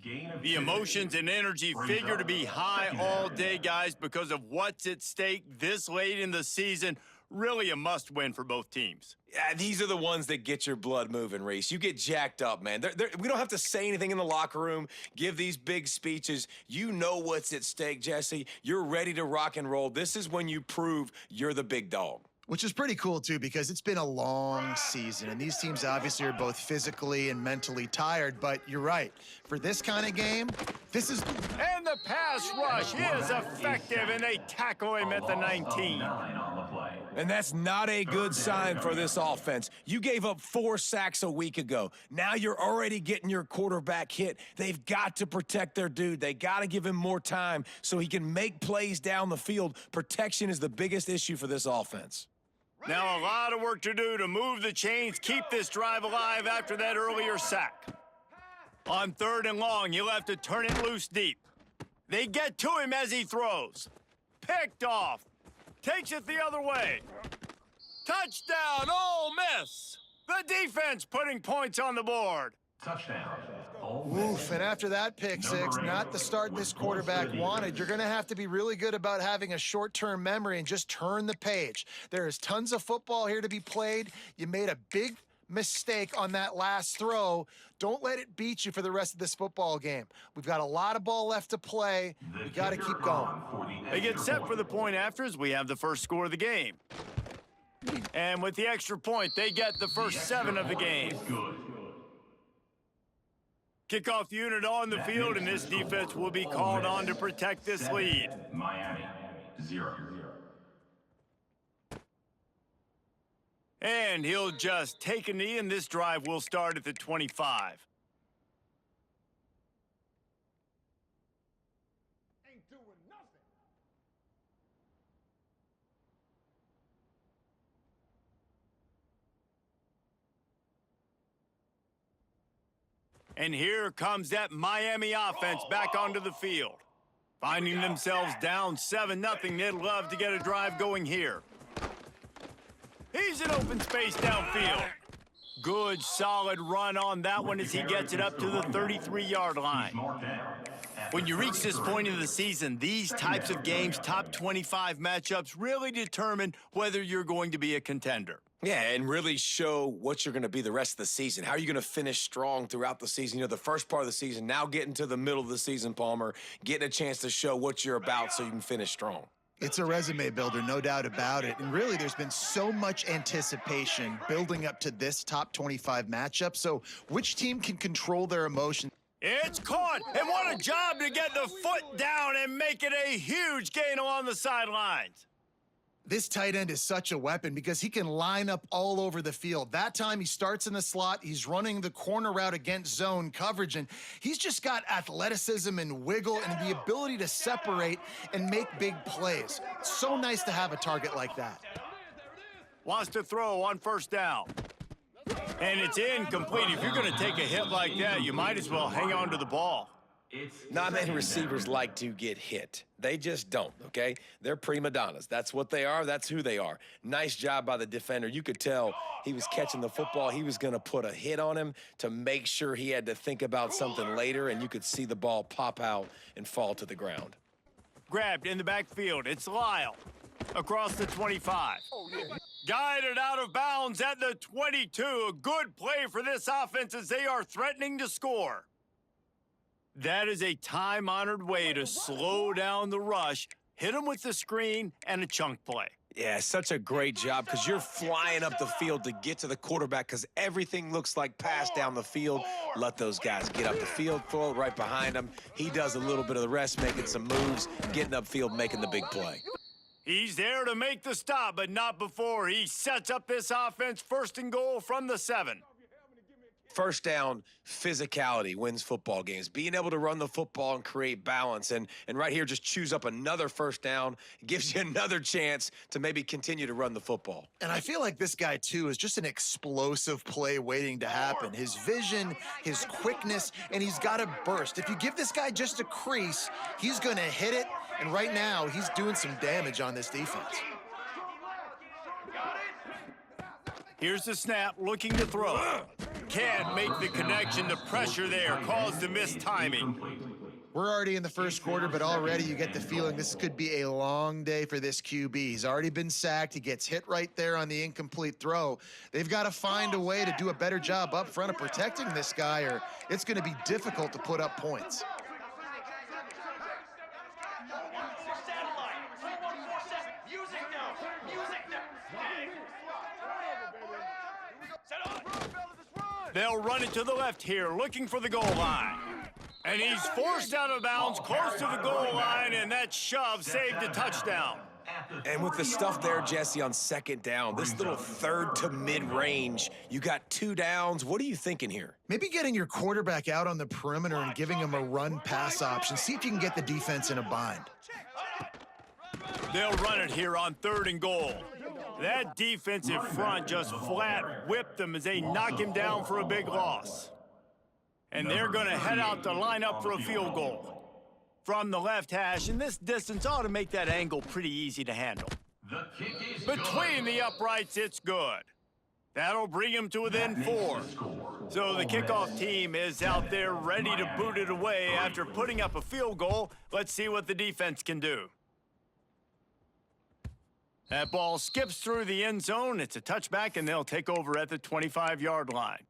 The emotions and energy figure to be high all day, guys, because of what's at stake this late in the season. Really a must-win for both teams. Yeah, these are the ones that get your blood moving, Reese. You get jacked up, man. We don't have to say anything in the locker room, give these big speeches. You know what's at stake, Jesse. You're ready to rock and roll. This is when you prove you're the big dog. Which is pretty cool, too, because it's been a long season, and these teams obviously are both physically and mentally tired, but you're right. For this kind of game, this is... And the pass rush is effective, and they tackle him at the 19. And that's not a good sign for this offense. You gave up 4 sacks a week ago. Now you're already getting your quarterback hit. They've got to protect their dude. They got to give him more time so he can make plays down the field. Protection is the biggest issue for this offense. Now a lot of work to do to move the chains, keep this drive alive after that earlier sack. On 3rd and long, he'll have to turn it loose deep. They get to him as he throws. Picked off. Takes it the other way. Touchdown, Ole Miss. The defense putting points on the board. Touchdown. Oof, and after that pick six, not the start this quarterback wanted. You're going to have to be really good about having a short-term memory and just turn the page. There is tons of football here to be played. You made a big mistake on that last throw. Don't let it beat you for the rest of this football game. We've got a lot of ball left to play. We got to keep going. They get set for the point after as we have the first score of the game. And with the extra point, they get the first 7 of the game. Kickoff unit on the field, and this defense will be called on to protect this lead. Miami, 0. And he'll just take a knee, and this drive will start at the 25. Ain't doing nothing. And here comes that Miami offense back onto the field. Finding themselves down 7-0, they'd love to get a drive going here. He's in open space downfield. Good, solid run on that one as he gets it up to the 33-yard line. When you reach this point in the season, these types of games, top 25 matchups, really determine whether you're going to be a contender. Yeah, and really show what you're going to be the rest of the season. How are you going to finish strong throughout the season? You know, the first part of the season, now getting to the middle of the season, Palmer, getting a chance to show what you're about so you can finish strong. It's a resume builder, no doubt about it. And really, there's been so much anticipation building up to this top 25 matchup. So which team can control their emotions? It's caught, and what a job to get the foot down and make it a huge gain along the sidelines. This tight end is such a weapon because he can line up all over the field. That time he starts in the slot, he's running the corner route against zone coverage, and he's just got athleticism and wiggle and the ability to separate and make big plays. It's so nice to have a target like that. Wants to throw on 1st down. And it's incomplete. If you're going to take a hit like that, you might as well hang on to the ball. Not many receivers like to get hit. They just don't, okay? They're prima donnas. That's what they are. That's who they are. Nice job by the defender. You could tell he was catching the football. He was going to put a hit on him to make sure he had to think about something later, and you could see the ball pop out and fall to the ground. Grabbed in the backfield. It's Lyle across the 25. Guided out of bounds at the 22. A good play for this offense as they are threatening to score. That is a time-honored way to slow down the rush, hit them with the screen, and a chunk play. Yeah, such a great job because you're flying up the field to get to the quarterback because everything looks like pass down the field. Let those guys get up the field, throw it right behind him. He does a little bit of the rest, making some moves, getting upfield, making the big play. He's there to make the stop, but not before he sets up this offense 1st and goal from the 7. First down, physicality wins football games. Being able to run the football and create balance. And right here, just choose up another 1st down. Gives you another chance to maybe continue to run the football. And I feel like this guy, too, is just an explosive play waiting to happen. His vision, his quickness, and he's got a burst. If you give this guy just a crease, he's going to hit it. And right now, he's doing some damage on this defense. Here's the snap, looking to throw. can't make the connection. The pressure there caused the missed timing. We're already in the first quarter, but already you get the feeling this could be a long day for this QB. He's already been sacked. He gets hit right there on the incomplete throw. They've got to find a way to do a better job up front of protecting this guy, or it's going to be difficult to put up points. They'll run it to the left here, looking for the goal line. And he's forced out of bounds, close to the goal line, and that shove saved a touchdown. And with the stuff there, Jesse, on second down, this little third to mid-range, you got 2 downs. What are you thinking here? Maybe getting your quarterback out on the perimeter and giving him a run-pass option. See if you can get the defense in a bind. They'll run it here on 3rd and goal. That defensive front just flat whipped them as they knock him down for a big loss. And they're going to head out to line up for a field goal. From the left hash, and this distance ought to make that angle pretty easy to handle. Between the uprights, it's good. That'll bring him to within 4. So the kickoff team is out there ready to boot it away after putting up a field goal. Let's see what the defense can do. That ball skips through the end zone. It's a touchback, and they'll take over at the 25-yard line.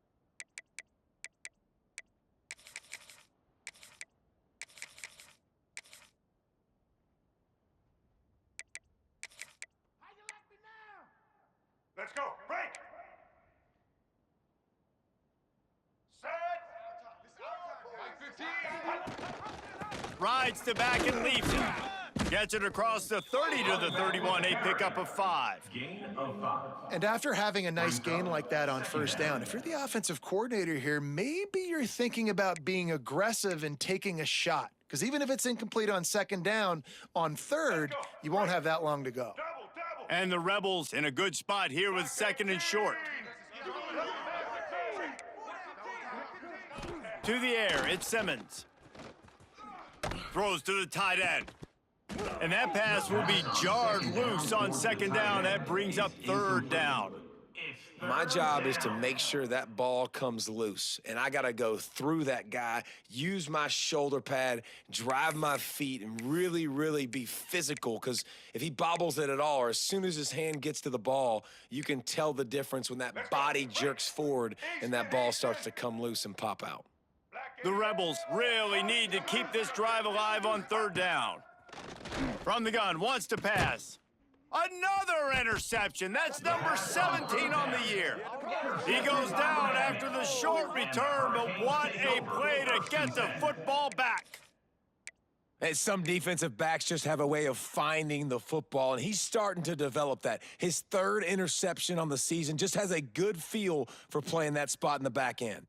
Let's go. Break. Set. Rides to back and leaps it. Gets it across the 30 to the 31, a pickup of 5. Gain of 5. And after having a nice gain like that on first down, if you're the offensive coordinator here, maybe you're thinking about being aggressive and taking a shot. Because even if it's incomplete on second down, on third, you won't have that long to go. And the Rebels in a good spot here with 2nd and short. To the air, it's Simmons. Throws to the tight end. And that pass will be jarred loose on 2nd down. That brings up 3rd down. My job is to make sure that ball comes loose, and I got to go through that guy, use my shoulder pad, drive my feet, and really, really be physical, because if he bobbles it at all, or as soon as his hand gets to the ball, you can tell the difference when that body jerks forward and that ball starts to come loose and pop out. The Rebels really need to keep this drive alive on 3rd down. From the gun, wants to pass. Another interception. That's number 17 on the year. He goes down after the short return, but what a play to get the football back. And some defensive backs just have a way of finding the football, and he's starting to develop that. His 3rd interception on the season, just has a good feel for playing that spot in the back end.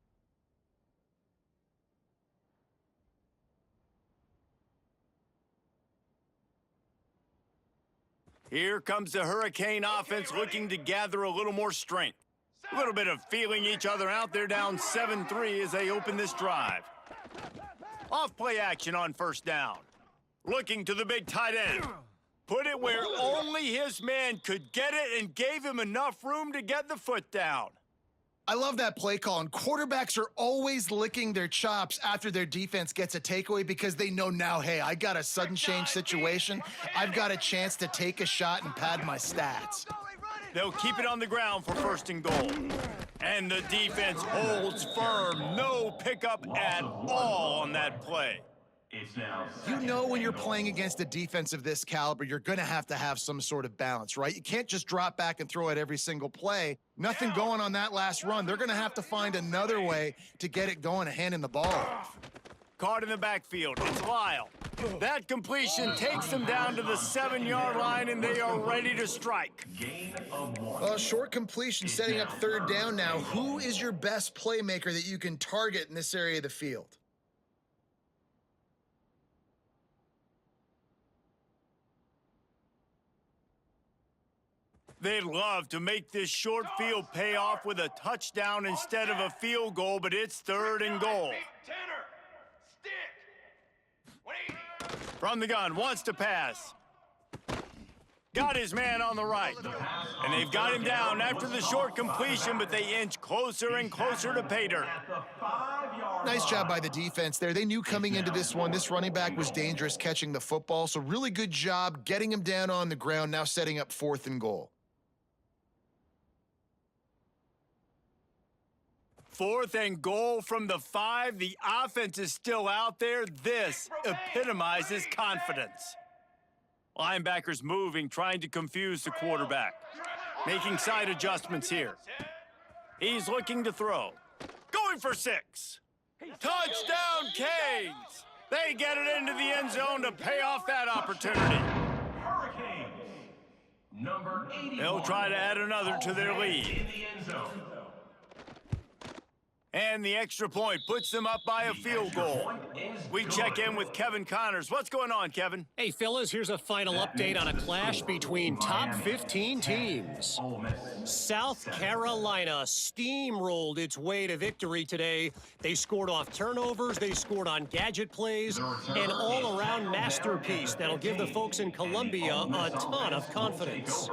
Here comes the Hurricane offense looking to gather a little more strength. A little bit of feeling each other out. They're down 7-3 as they open this drive. Off play action on 1st down. Looking to the big tight end. Put it where only his man could get it and gave him enough room to get the foot down. I love that play call, and quarterbacks are always licking their chops after their defense gets a takeaway because they know now, hey, I got a sudden change situation. I've got a chance to take a shot and pad my stats. They'll keep it on the ground for 1st and goal. And the defense holds firm. No pickup at all on that play. It's now You know when you're playing against a defense of this caliber, you're going to have some sort of balance, right? You can't just drop back and throw it every single play. Nothing going on that last run. They're going to have to find another way to get it going and handing the ball off. Caught in the backfield. It's Lyle. That completion takes them down to the 7-yard line, and they are ready to strike. gain of 1. Short completion setting up 3rd down now. Who is your best playmaker that you can target in this area of the field? They'd love to make this short field pay off with a touchdown instead of a field goal, but it's 3rd and goal. Tanner. Stick. 180. From the gun, wants to pass. Got his man on the right. And they've got him down after the short completion, but they inch closer and closer to pay dirt. At the 5-yard Nice job by line. the defense there. They knew coming into this one, this running back was dangerous catching the football, so really good job getting him down on the ground, now setting up 4th and goal. 4th and goal from the 5. The offense is still out there. This epitomizes confidence. Linebackers moving, trying to confuse the quarterback. Making side adjustments here. He's looking to throw. Going for 6. Touchdown, Canes! They get it into the end zone to pay off that opportunity. Hurricanes. Number 81. They'll try to add another to their lead. In the end zone. And the extra point puts them up by a field goal. We check in with Kevin Connors. What's going on, Kevin? Hey, fellas, here's a final update on a clash between top 15 teams. Ole Miss. South Carolina steamrolled its way to victory today. They scored off turnovers, they scored on gadget plays, an all-around masterpiece that'll give the folks in Columbia a ton of confidence.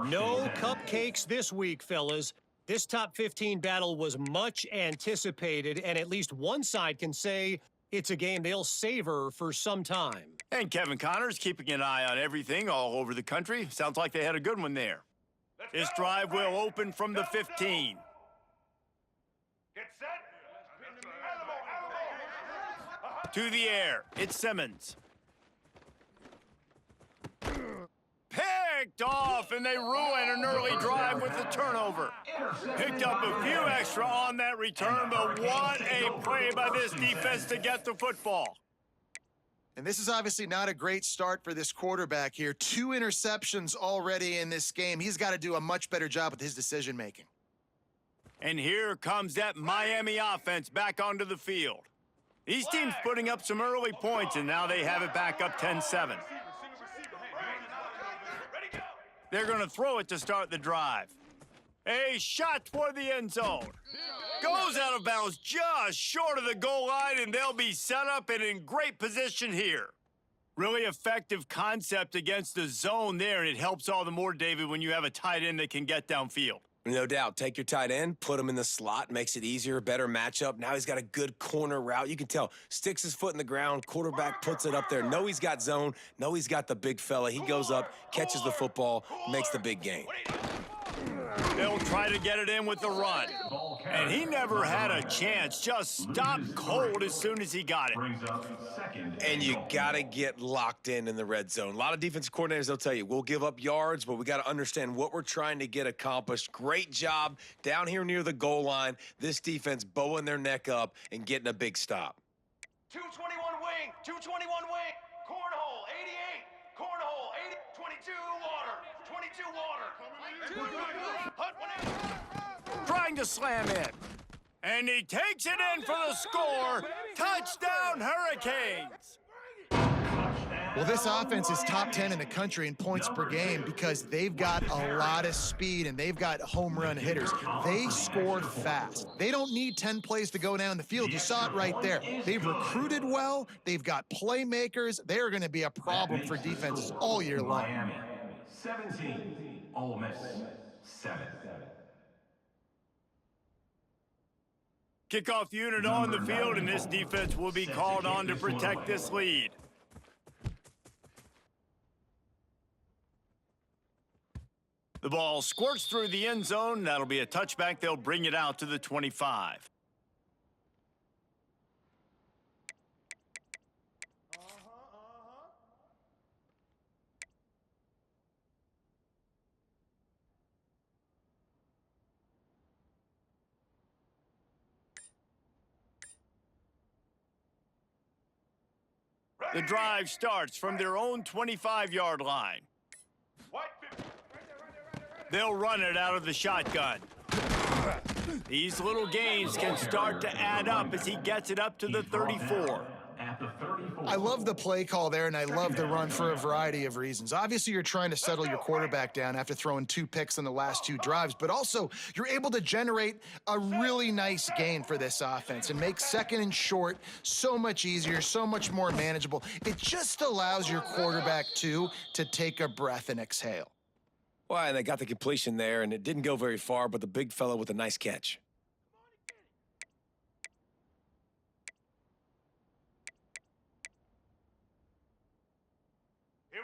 No cupcakes this week, fellas. This top 15 battle was much anticipated, and at least one side can say it's a game they'll savor for some time. And Kevin Connors keeping an eye on everything all over the country. Sounds like they had a good one there. This drive will open from the 15. Get set. To the air, it's Simmons. Picked off, and they ruin an early drive with the turnover. Picked up a few extra on that return, but what a play by this defense to get the football. And this is obviously not a great start for this quarterback here. 2 interceptions already in this game. He's got to do a much better job with his decision-making. And here comes that Miami offense back onto the field. These teams putting up some early points, and now they have it back up 10-7. They're going to throw it to start the drive. A shot toward the end zone. Goes out of bounds just short of the goal line, and they'll be set up and in great position here. Really effective concept against the zone there, and it helps all the more, David, when you have a tight end that can get downfield. No doubt. Take your tight end, put him in the slot, makes it easier, better matchup. Now he's got a good corner route. You can tell, sticks his foot in the ground, quarterback puts it up there. Know he's got zone, know he's got the big fella. He goes up, catches the football, makes the big gain. They'll try to get it in with the run. And he never had a chance. Just stopped cold as soon as he got it. Brings up 2nd. And you got to get locked in the red zone. A lot of defensive coordinators, they'll tell you, we'll give up yards, but we got to understand what we're trying to get accomplished. Great job down here near the goal line. This defense bowing their neck up and getting a big stop. 221 wing. 221 wing. Cornhole 88. Cornhole 80. 22 water. 22 water. Hut 1. Trying to slam in. And he takes it in for the score. Touchdown, Hurricanes. Well, this offense is top 10 in the country in points per game because they've got a lot of speed and they've got home run hitters. They score fast. They don't need 10 plays to go down the field. You saw it right there. They've recruited well. They've got playmakers. They're going to be a problem for defenses all year long. Miami 17. Ole Miss 7. Kickoff unit on the field, and this defense will be called on to protect this lead. The ball squirts through the end zone. That'll be a touchback. They'll bring it out to the 25. The drive starts from their own 25-yard line. They'll run it out of the shotgun. These little gains can start to add up as he gets it up to the 34. At the 34. I love the play call there, and I love the run for a variety of reasons. Obviously, you're trying to settle your quarterback down after throwing 2 picks in the last 2 drives, but also you're able to generate a really nice gain for this offense and make second and short so much easier, so much more manageable. It just allows your quarterback, too, to take a breath and exhale. Well, and they got the completion there, and it didn't go very far, but the big fella with a nice catch.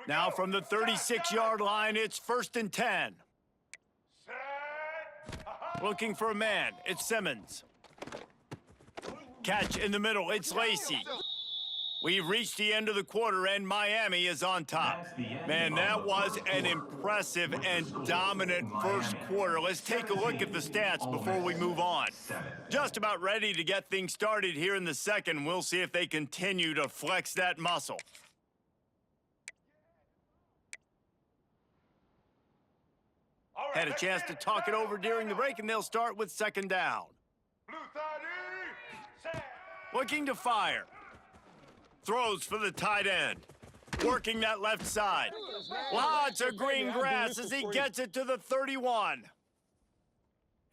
Now from the 36-yard line, it's 1st and 10. Looking for a man, it's Simmons. Catch in the middle, it's Lacey. We've reached the end of the quarter, and Miami is on top. Man, that was an impressive and dominant first quarter. Let's take a look at the stats before we move on. Just about ready to get things started here in the second. We'll see if they continue to flex that muscle. Had a chance to talk it over during the break, and they'll start with 2nd down. Looking to fire. Throws for the tight end. Working that left side. Lots of green grass as he gets it to the 31.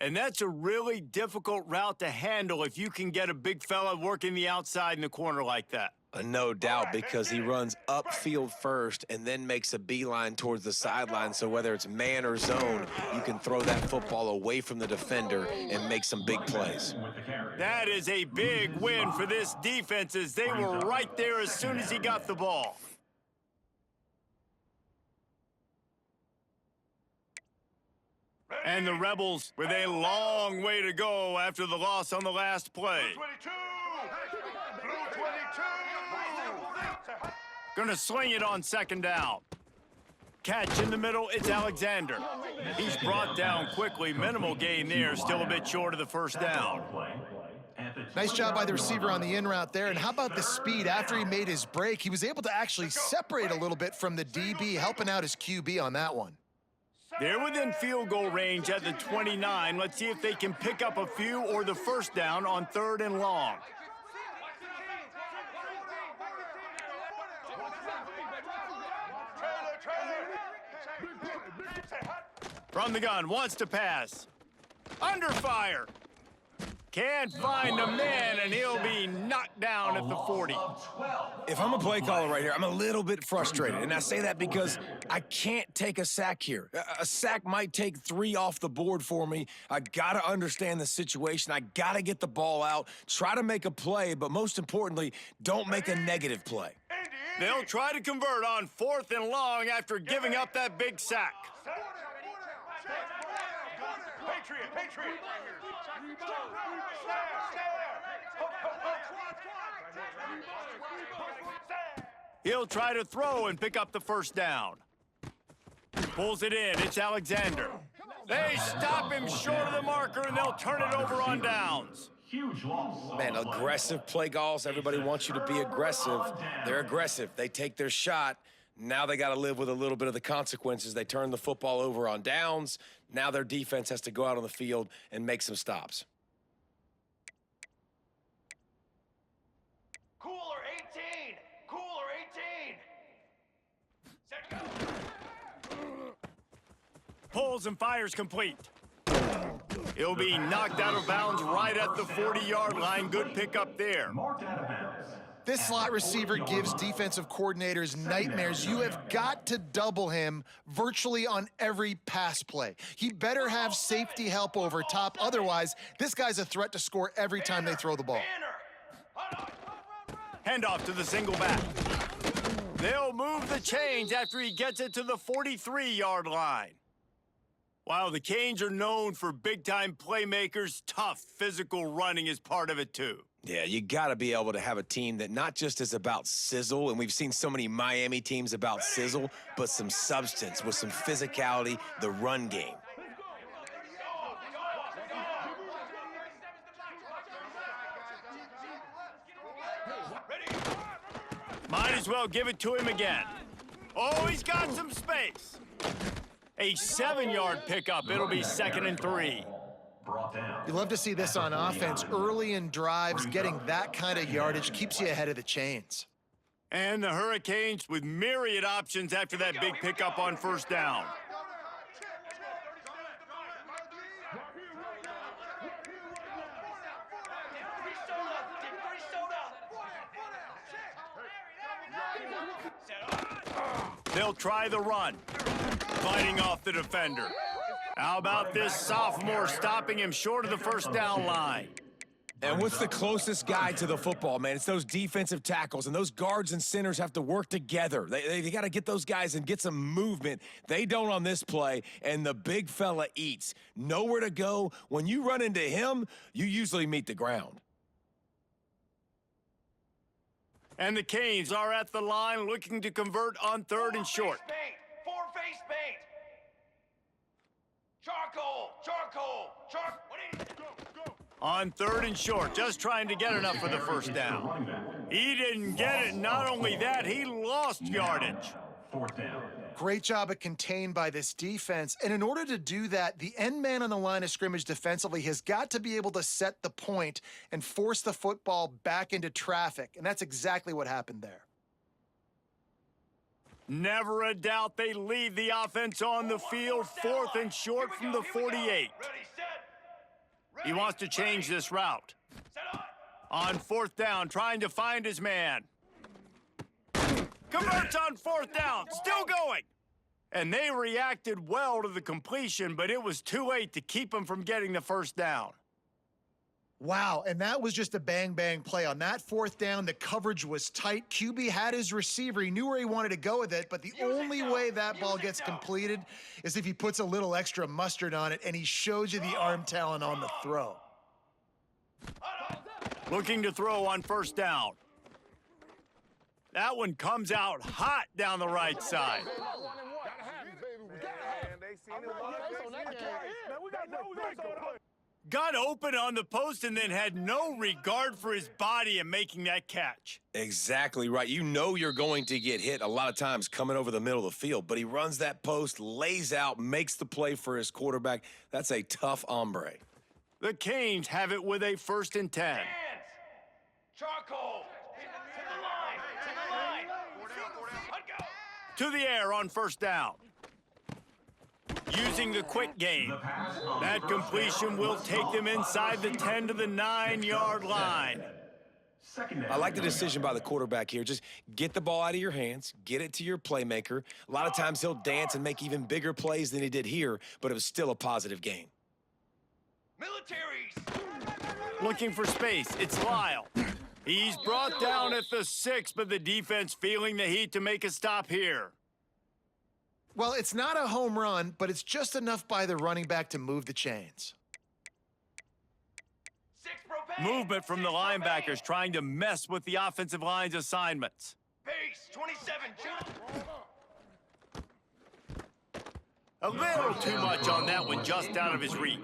And that's a really difficult route to handle if you can get a big fella working the outside in the corner like that. No doubt, because he runs upfield first and then makes a beeline towards the sideline. So whether it's man or zone, you can throw that football away from the defender and make some big plays. That is a big win for this defense, as they were right there as soon as he got the ball. And the Rebels with a long way to go after the loss on the last play. Gonna sling it on 2nd down. Catch in the middle, it's Alexander. He's brought down quickly. Minimal gain there, still a bit short of the 1st down. Nice job by the receiver on the in route there. And how about the speed? After he made his break, he was able to actually separate a little bit from the DB, helping out his QB on that one. They're within field goal range at the 29. Let's see if they can pick up a few or the 1st down on 3rd and long. From the gun, wants to pass. Under fire. Can't find a man, and he'll be knocked down at the 40. If I'm a play caller right here, I'm a little bit frustrated. And I say that because I can't take a sack here. A sack might take 3 off the board for me. I got to understand the situation. I got to get the ball out, try to make a play, but most importantly, don't make a negative play. They'll try to convert on 4th and long after giving up that big sack. Patriot. He'll try to throw and pick up the 1st down. Pulls it in, it's Alexander. They stop him short of the marker, and they'll turn it over on downs. Huge loss. Man, aggressive play calls. Everybody wants you to be aggressive. They're aggressive. They take their shot. Now they got to live with a little bit of the consequences. They turn the football over on downs. Now their defense has to go out on the field and make some stops. Cooler 18. Cooler 18. Set go. Pulls and fires complete. He'll be knocked out of bounds right at the 40-yard line. Good pickup there. Marked out of bounds. This slot receiver gives defensive coordinators nightmares. You have got to double him virtually on every pass play. He better have safety help over top. Otherwise, this guy's a threat to score every time they throw the ball. Handoff to the single back. They'll move the chains after he gets it to the 43-yard line. While the Canes are known for big-time playmakers, tough physical running is part of it, too. Yeah, you got to be able to have a team that not just is about sizzle, and we've seen so many Miami teams about sizzle, but some substance with some physicality, the run game. Might as well give it to him again. Oh, he's got some space. A 7-yard pickup. It'll be 2nd and 3. You love to see this on offense. Early in drives, getting that kind of yardage keeps you ahead of the chains. And the Hurricanes with myriad options after that big pickup on first down. They'll try the run, fighting off the defender. How about this sophomore stopping him short of the first down line? And what's the closest guy to the football, man? It's those defensive tackles, and those guards and centers have to work together. They got to get those guys and get some movement. They don't on this play, and the big fella eats. Nowhere to go. When you run into him, you usually meet the ground. And the Canes are at the line looking to convert on third and short. Four-face paint. Charcoal. On third and short, just trying to get enough for the first down. He didn't get it. Not only that, he lost yardage. Fourth down. Great job of contained by this defense. And in order to do that, the end man on the line of scrimmage defensively has got to be able to set the point and force the football back into traffic. And that's exactly what happened there. Never a doubt they leave the offense on the field, fourth and short from the 48. Ready, set. He wants to change this route. Set on. On fourth down, trying to find his man. Converts on fourth down, still going. And they reacted well to the completion, but it was too late to keep him from getting the first down. Wow, and that was just a bang-bang play. On that fourth down, the coverage was tight. QB had his receiver. He knew where he wanted to go with it, but the only way that ball gets completed is if he puts a little extra mustard on it, and he shows you the arm talent on the throw. Looking to throw on first down. That one comes out hot down the right side. Got open on the post and then had no regard for his body in making that catch. Exactly right. You know you're going to get hit a lot of times coming over the middle of the field, but he runs that post, lays out, makes the play for his quarterback. That's a tough hombre. The Canes have it with a 1st and 10. Hands. Charcoal. To the line. Let go. To the air on first down. Using the quick game. That completion will take them inside the 10 to the 9-yard line. I like the decision by the quarterback here. Just get the ball out of your hands, get it to your playmaker. A lot of times he'll dance and make even bigger plays than he did here, but it was still a positive game. Militaries. Looking for space, it's Lyle. He's brought down at the 6, but the defense feeling the heat to make a stop here. Well, it's not a home run, but it's just enough by the running back to move the chains. Six propane. Movement from the linebackers trying to mess with the offensive line's assignments. Pace. 27. A little too much on that one, just out of his reach.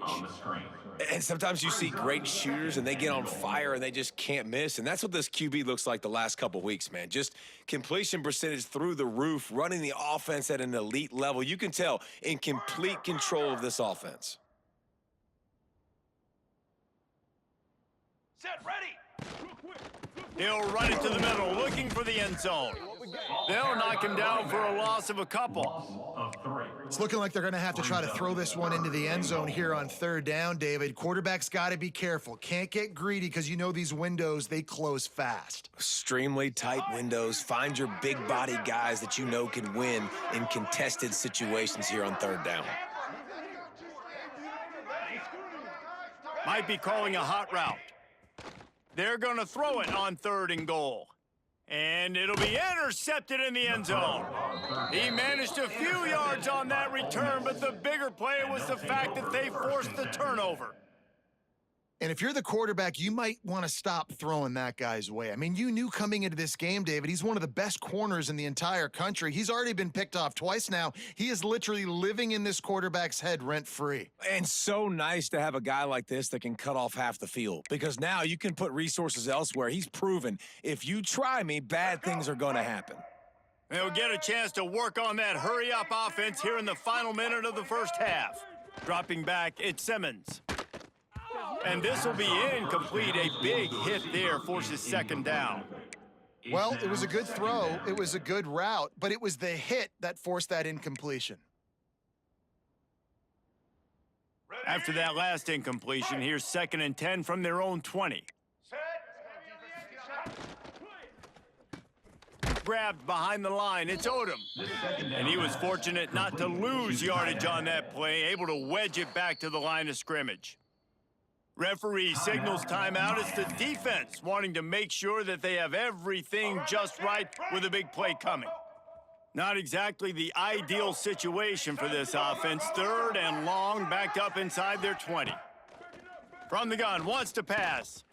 And sometimes you see great shooters and they get on fire and they just can't miss. And that's what this QB looks like the last couple weeks, man. Just completion percentage through the roof, running the offense at an elite level. You can tell in complete control of this offense. Set. Ready. He'll run it to the middle, looking for the end zone. They'll knock him down for a loss of a couple. It's looking like they're going to have to try to throw this one into the end zone here on third down, David. Quarterback's got to be careful. Can't get greedy because you know these windows, they close fast. Extremely tight windows. Find your big body guys that you know can win in contested situations here on third down. Might be calling a hot route. They're going to throw it on 3rd and goal. And it'll be intercepted in the end zone. He managed a few yards on that return, but the bigger play was the fact that they forced the turnover. And if you're the quarterback, you might want to stop throwing that guy's way. I mean, you knew coming into this game, David, he's one of the best corners in the entire country. He's already been picked off twice now. He is literally living in this quarterback's head rent-free. And so nice to have a guy like this that can cut off half the field, because now you can put resources elsewhere. He's proven if you try me, bad things are going to happen. They'll get a chance to work on that hurry-up offense here in the final minute of the first half. Dropping back, it's Simmons. And this will be incomplete. A big hit there forces 2nd down. Well, it was a good throw. It was a good route, but it was the hit that forced that incompletion. After that last incompletion, here's 2nd and 10 from their own 20. Grabbed behind the line, it's Odom. And he was fortunate not to lose yardage on that play, able to wedge it back to the line of scrimmage. Referee signals timeout. It's the defense wanting to make sure that they have everything just right with a big play coming. Not exactly the ideal situation for this offense. 3rd and long, backed up inside their 20. From the gun, wants to pass.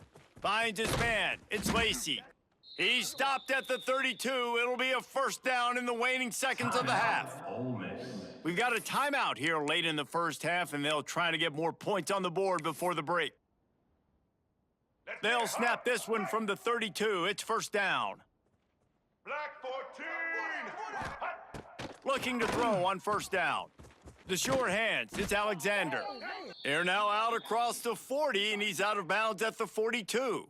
Finds his man. It's Lacey. He stopped at the 32. It'll be a 1st down in the waning seconds of the half. We've got a timeout here late in the 1st half, and they'll try to get more points on the board before the break. They'll snap this one from the 32. It's 1st down. Black 14. Looking to throw on 1st down. The sure hands, it's Alexander. They're now out across the 40, and he's out of bounds at the 42.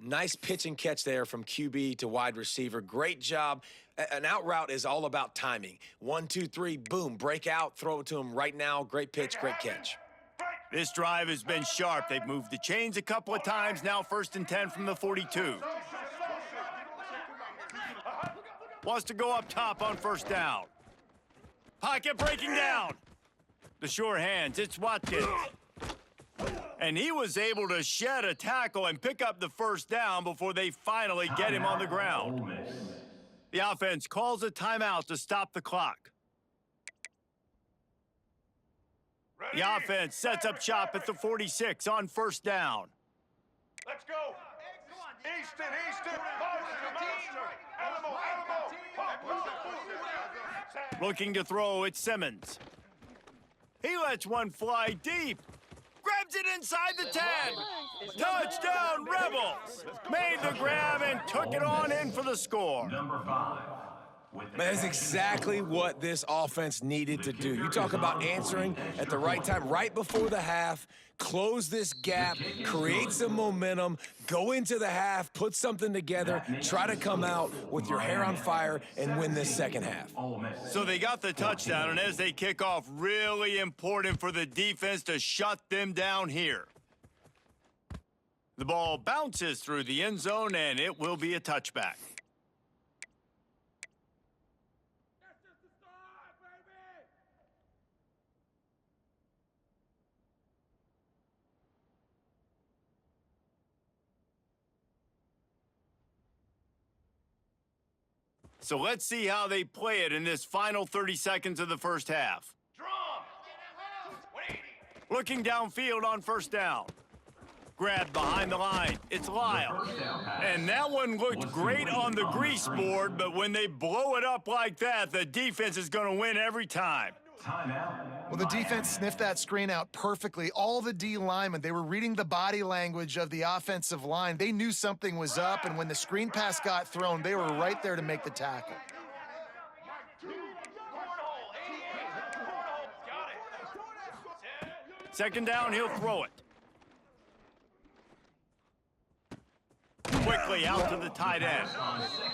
Nice pitch and catch there from QB to wide receiver. Great job. An out route is all about timing. 1, 2, 3, boom, break out, throw it to him right now. Great pitch, great catch. This drive has been sharp. They've moved the chains a couple of times. Now 1st and 10 from the 42. Wants to go up top on 1st down. Pocket breaking down. The sure hands, it's Watkins. And he was able to shed a tackle and pick up the 1st down before they finally get him on the ground. The offense calls a timeout to stop the clock. The offense sets up shop at the 46 on 1st down. Let's go. Easton. Looking to throw, it's Simmons. He lets one fly deep. Grabs it inside the 10. Touchdown, Rebels! Made the grab and took it on in for the score. Number 5. That's exactly what this offense needed to do. You talk about answering at the right time, right before the half, close this gap, create some momentum, go into the half, put something together, try to come out with your hair on fire and win this 2nd half. So they got the touchdown, and as they kick off, really important for the defense to shut them down here. The ball bounces through the end zone, and it will be a touchback. So let's see how they play it in this final 30 seconds of the 1st half. Drum. 180. Looking downfield on 1st down. Grabbed behind the line. It's Lyle. And that one looked great on the grease board, but when they blow it up like that, the defense is going to win every time. Well, the defense sniffed that screen out perfectly. All the D linemen, they were reading the body language of the offensive line. They knew something was up, and when the screen pass got thrown, they were right there to make the tackle. Second down, he'll throw it. Quickly out to the tight end.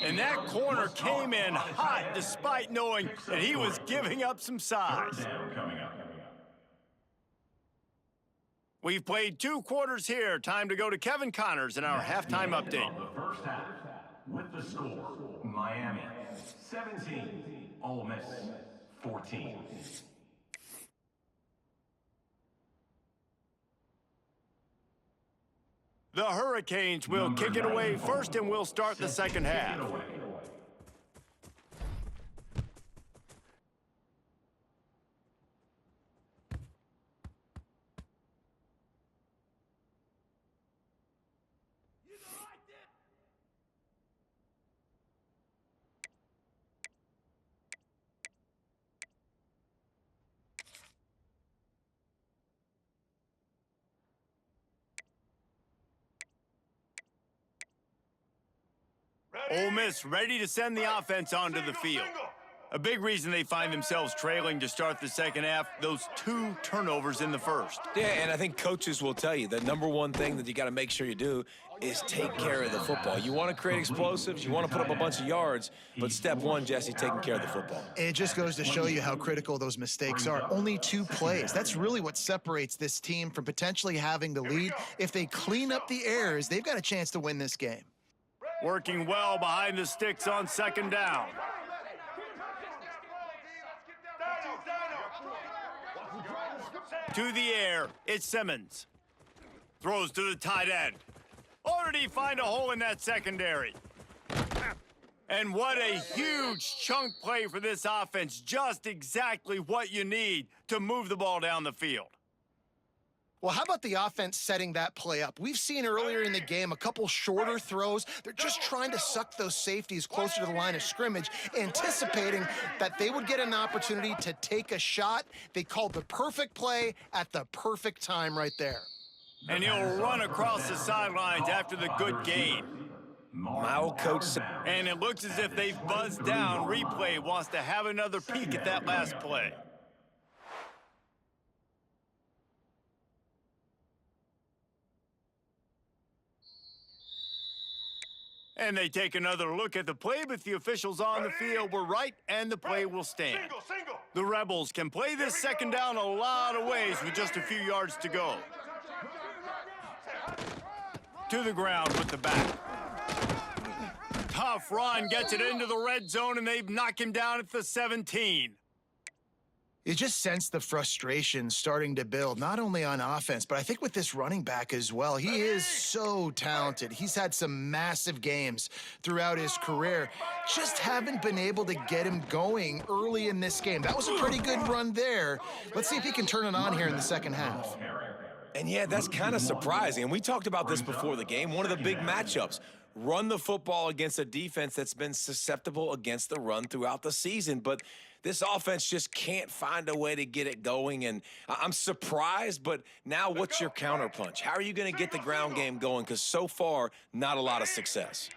And that corner came in hot despite knowing that he was giving up some size. We've played 2 quarters here. Time to go to Kevin Connors in our halftime update. The 1st half, with the score, Miami 17, Ole Miss 14. The Hurricanes will kick it away first, and we'll start the 2nd half. Ole Miss ready to send the offense onto the field. A big reason they find themselves trailing to start the second half, those 2 turnovers in the first. Yeah, and I think coaches will tell you the number one thing that you got to make sure you do is take care of the football. You want to create explosives, you want to put up a bunch of yards, but step one, Jesse, taking care of the football. It just goes to show you how critical those mistakes are. Only 2 plays. That's really what separates this team from potentially having the lead. If they clean up the errors, they've got a chance to win this game. Working well behind the sticks on second down. To the air, it's Simmons. Throws to the tight end. Or did he find a hole in that secondary? And what a huge chunk play for this offense. Just exactly what you need to move the ball down the field. Well, how about the offense setting that play up? We've seen earlier in the game a couple shorter throws. They're just trying to suck those safeties closer to the line of scrimmage, anticipating that they would get an opportunity to take a shot. They called the perfect play at the perfect time right there. And he'll run across the sidelines after the good gain. My old coach said, And it looks as if they've buzzed down. Replay wants to have another peek at that last play. And they take another look at the play, but the officials on the field were right, and the play will stand. Single. The Rebels can play this second down a lot of ways with just a few yards to go. To the ground with the back. Tough run, gets it into the red zone, and they knock him down at the 17. You just sense the frustration starting to build, not only on offense, but I think with this running back as well. He is so talented. He's had some massive games throughout his career. Just haven't been able to get him going early in this game. That was a pretty good run there. Let's see if he can turn it on here in the second half. and yeah, that's kind of surprising. And we talked about this before the game. One of the big matchups. Run the football against a defense that's been susceptible against the run throughout the season. But this offense just can't find a way to get it going. And I'm surprised, but now what's your counterpunch? How are you going to get the ground game going? Because so far, not a lot of success.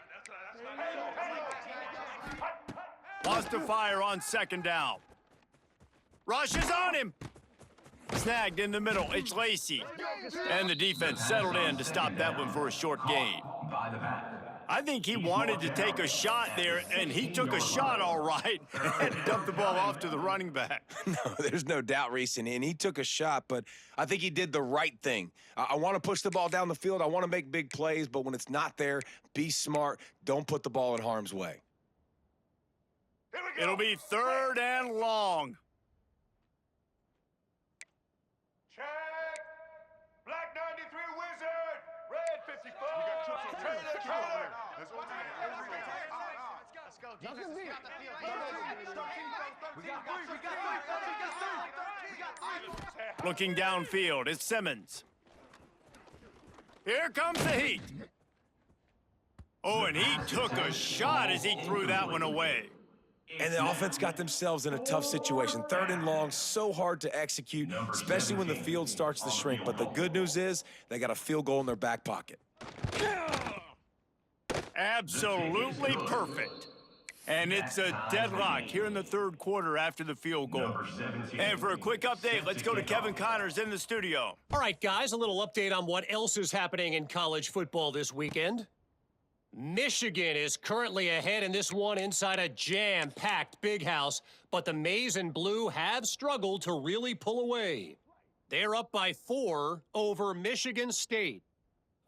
Lost to fire on second down. Rushes on him. Snagged in the middle. It's Lacey. And the defense settled in to stop that one for a short gain. I think he wanted to take a shot there, and he took a shot all right and dumped the ball off to the running back. No, there's no doubt, Reese, and he took a shot, but I think he did the right thing. I want to push the ball down the field. I want to make big plays, but when it's not there, be smart. Don't put the ball in harm's way. It'll be third and long. Check. Black 93 Wizard. Red 55. Trailer. Let's go. Defense has got the field. We got three. Looking downfield, it's Simmons. Here comes the heat. Oh, and he took a shot as he threw that one away. And the offense got themselves in a tough situation. Third and long, so hard to execute, especially when the field starts to shrink. But the good news is they got a field goal in their back pocket. Absolutely perfect. And it's a deadlock here in the third quarter after the field goal. And for a quick update, let's go to Kevin Connors in the studio. All right, guys, a little update on what else is happening in college football this weekend. Michigan is currently ahead in this one inside a jam-packed Big House, but the Maize and Blue have struggled to really pull away. They're up by 4 over Michigan State.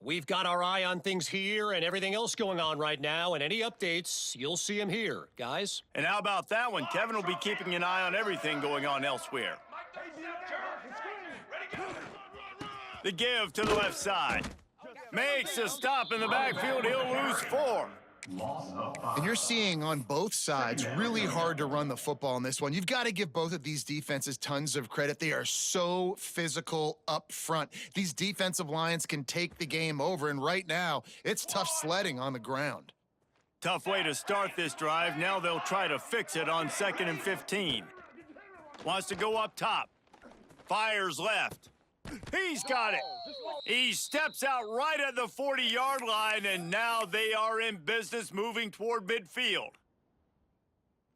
We've got our eye on things here and everything else going on right now, and any updates, you'll see them here, guys. And how about that one? Kevin will be keeping an eye on everything going on elsewhere. The give to the left side. Makes a stop in the backfield. He'll lose 4. And you're seeing on both sides really hard to run the football in this one. You've got to give both of these defenses tons of credit. They are so physical up front. These defensive lines can take the game over, and right now, it's tough sledding on the ground. Tough way to start this drive. Now they'll try to fix it on 2nd and 15. Wants to go up top. Fires left. He's got it. He steps out right at the 40-yard line, and now they are in business moving toward midfield.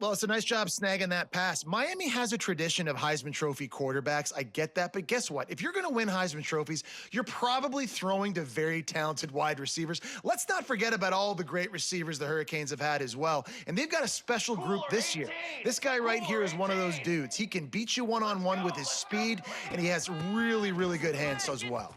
Well, it's a nice job snagging that pass. Miami has a tradition of Heisman Trophy quarterbacks. I get that, but guess what? If you're going to win Heisman Trophies, you're probably throwing to very talented wide receivers. Let's not forget about all the great receivers the Hurricanes have had as well. And they've got a special group this year. This guy right here is one of those dudes. He can beat you one-on-one with his speed, and he has really, really good hands as well.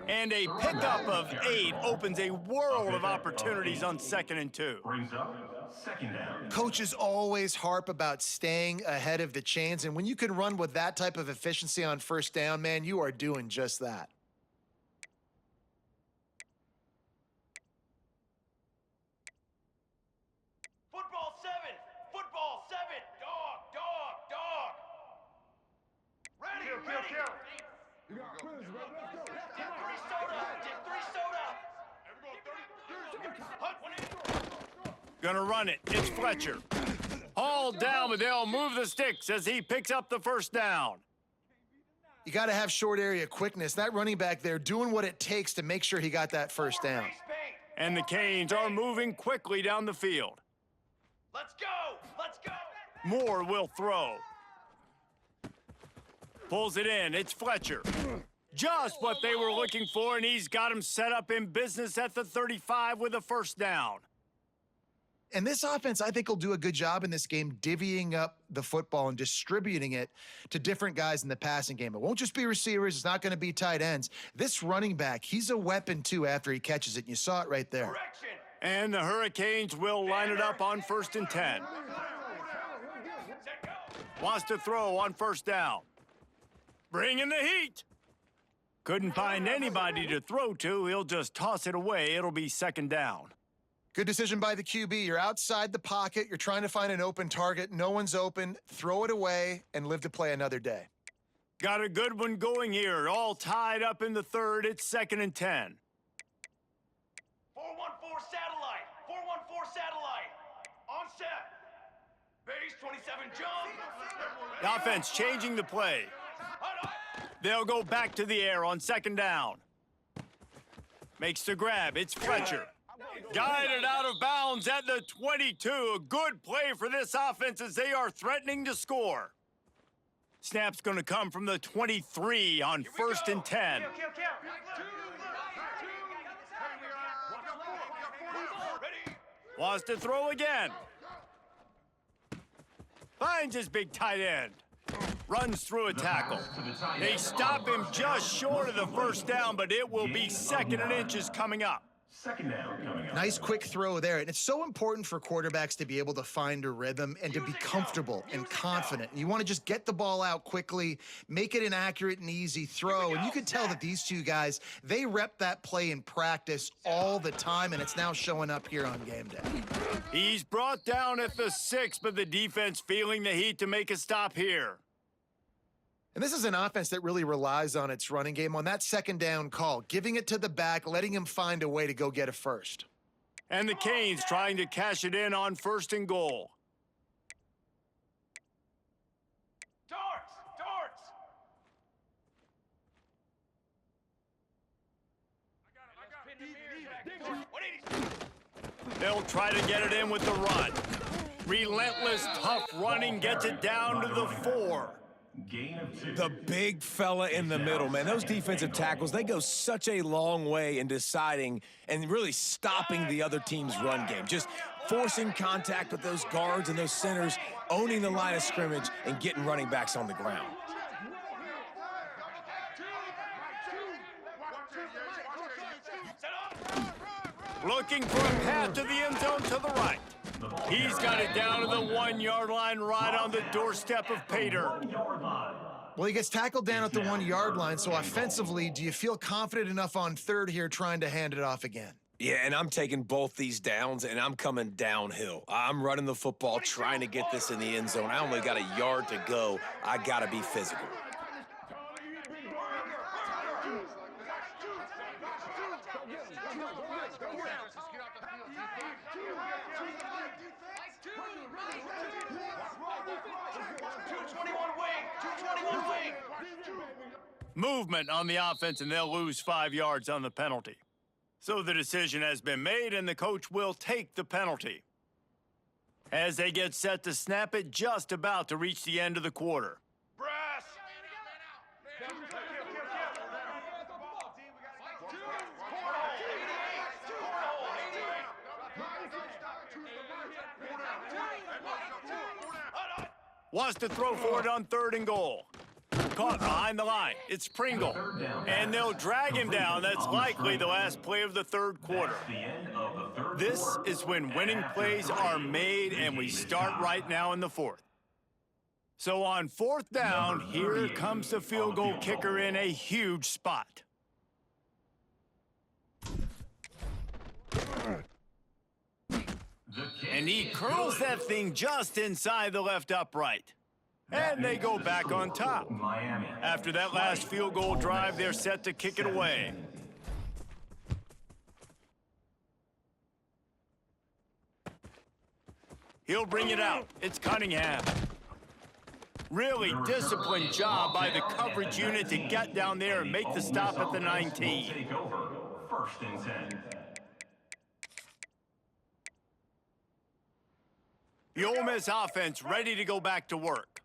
And a pickup of 8 opens a world of opportunities on 2nd and 2. Brings up second down. Coaches always harp about staying ahead of the chains, and when you can run with that type of efficiency on 1st down, man, you are doing just that. Football 7. Football 7. Dog, dog, dog. Ready, ready. You got quiz, bro. Let's go. Dip 3 soda. Dip 3 soda. Hunt 1 in. Gonna run it. It's Fletcher. Hauled down, but they'll move the sticks as he picks up the 1st down. You got to have short area quickness. That running back there doing what it takes to make sure he got that 1st down. And the Canes are moving quickly down the field. Let's go. Let's go. Moore will throw. Pulls it in. It's Fletcher. Just what they were looking for, and he's got him set up in business at the 35 with a 1st down. And this offense, I think, will do a good job in this game divvying up the football and distributing it to different guys in the passing game. It won't just be receivers. It's not going to be tight ends. This running back, he's a weapon, too, after he catches it. And you saw it right there. Correction. And the Hurricanes will line it up on 1st and 10. Set go. Wants to throw on 1st down. Bring in the heat. Couldn't find anybody to throw to. He'll just toss it away. It'll be 2nd down. Good decision by the QB. You're outside the pocket. You're trying to find an open target. No one's open. Throw it away and live to play another day. Got a good one going here. All tied up in the 3rd. It's 2nd and 10. 414 satellite. 414 satellite. On set. Base 27 jump. The offense changing the play. They'll go back to the air on 2nd down. Makes the grab. It's Fletcher. Guided out of bounds at the 22. A good play for this offense as they are threatening to score. Snap's going to come from the 23 on 1st and 10. Wants to throw again. Finds his big tight end. Runs through a tackle. They stop him just short of the 1st down, but it will be 2nd and inches coming up. 2nd down coming up. Nice quick throw there. And it's so important for quarterbacks to be able to find a rhythm and to be comfortable and confident. You want to just get the ball out quickly, make it an accurate and easy throw. And you can tell that these two guys, they rep that play in practice all the time, and it's now showing up here on game day. He's brought down at the 6, but the defense feeling the heat to make a stop here. And this is an offense that really relies on its running game on that 2nd down call, giving it to the back, letting him find a way to go get a 1st. And the Canes trying to cash it in on 1st and goal. Darts. Darts. I got him. 180. They'll try to get it in with the run. Relentless, tough running gets it down to the 4. Gain of 2. The big fella in the middle, man. Those defensive tackles, they go such a long way in deciding and really stopping the other team's run game. Just forcing contact with those guards and those centers, owning the line of scrimmage, and getting running backs on the ground. Looking for a path to the end zone to the right. He's got it down to the 1-yard line right on the doorstep of Pater. Well, he gets tackled down at the 1-yard line, so offensively, do you feel confident enough on 3rd here trying to hand it off again? Yeah, and I'm taking both these downs, and I'm coming downhill. I'm running the football, trying to get this in the end zone. I only got a yard to go. I got to be physical. Movement on the offense, and they'll lose 5 yards on the penalty. So the decision has been made, and the coach will take the penalty. as they get set to snap it just about to reach the end of the quarter. Brass! Wants to throw for it on 3rd and goal. Caught behind the line. It's Pringle. And they'll drag him down. That's likely the last play of the 3rd quarter. This is when winning plays are made, and we start right now in the 4th. So on 4th down, here comes the field goal kicker in a huge spot. And he curls that thing just inside the left upright. And they go back on top. After that last field goal drive, they're set to kick it away. He'll bring it out. It's Cunningham. Really disciplined job by the coverage unit to get down there and make the stop at the 19. Take over. 1st and 10. The Ole Miss offense ready to go back to work.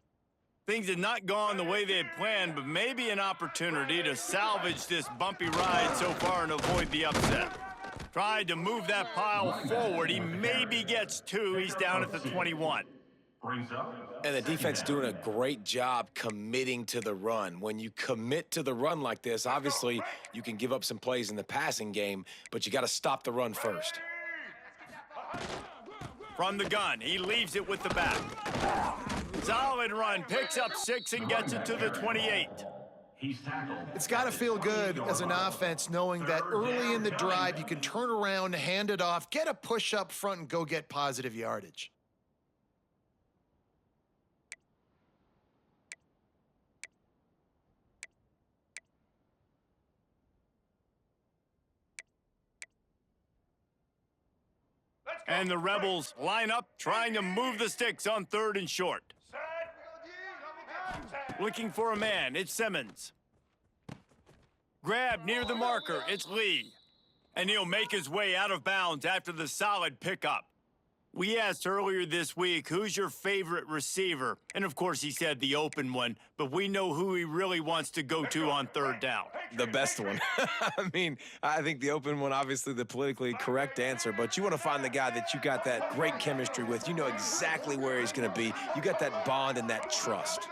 Things had not gone the way they had planned, but maybe an opportunity to salvage this bumpy ride so far and avoid the upset. Tried to move that pile forward. He maybe gets 2. He's down at the 21. And the defense doing a great job committing to the run. When you commit to the run like this, obviously you can give up some plays in the passing game, but you got to stop the run first. From the gun, he leaves it with the back. Solid run, picks up 6 and gets it to the 28. It's got to feel good as an offense knowing that early in the drive you can turn around, hand it off, get a push up front, and go get positive yardage. And the Rebels line up, trying to move the sticks on 3rd and short. Looking for a man, it's Simmons. Grab near the marker, it's Lee. And he'll make his way out of bounds after the solid pickup. We asked earlier this week, who's your favorite receiver? And of course he said the open one, but we know who he really wants to go to on 3rd down. The best one. I mean, I think the open one, obviously the politically correct answer, but you want to find the guy that you got that great chemistry with. You know exactly where he's going to be. You got that bond and that trust.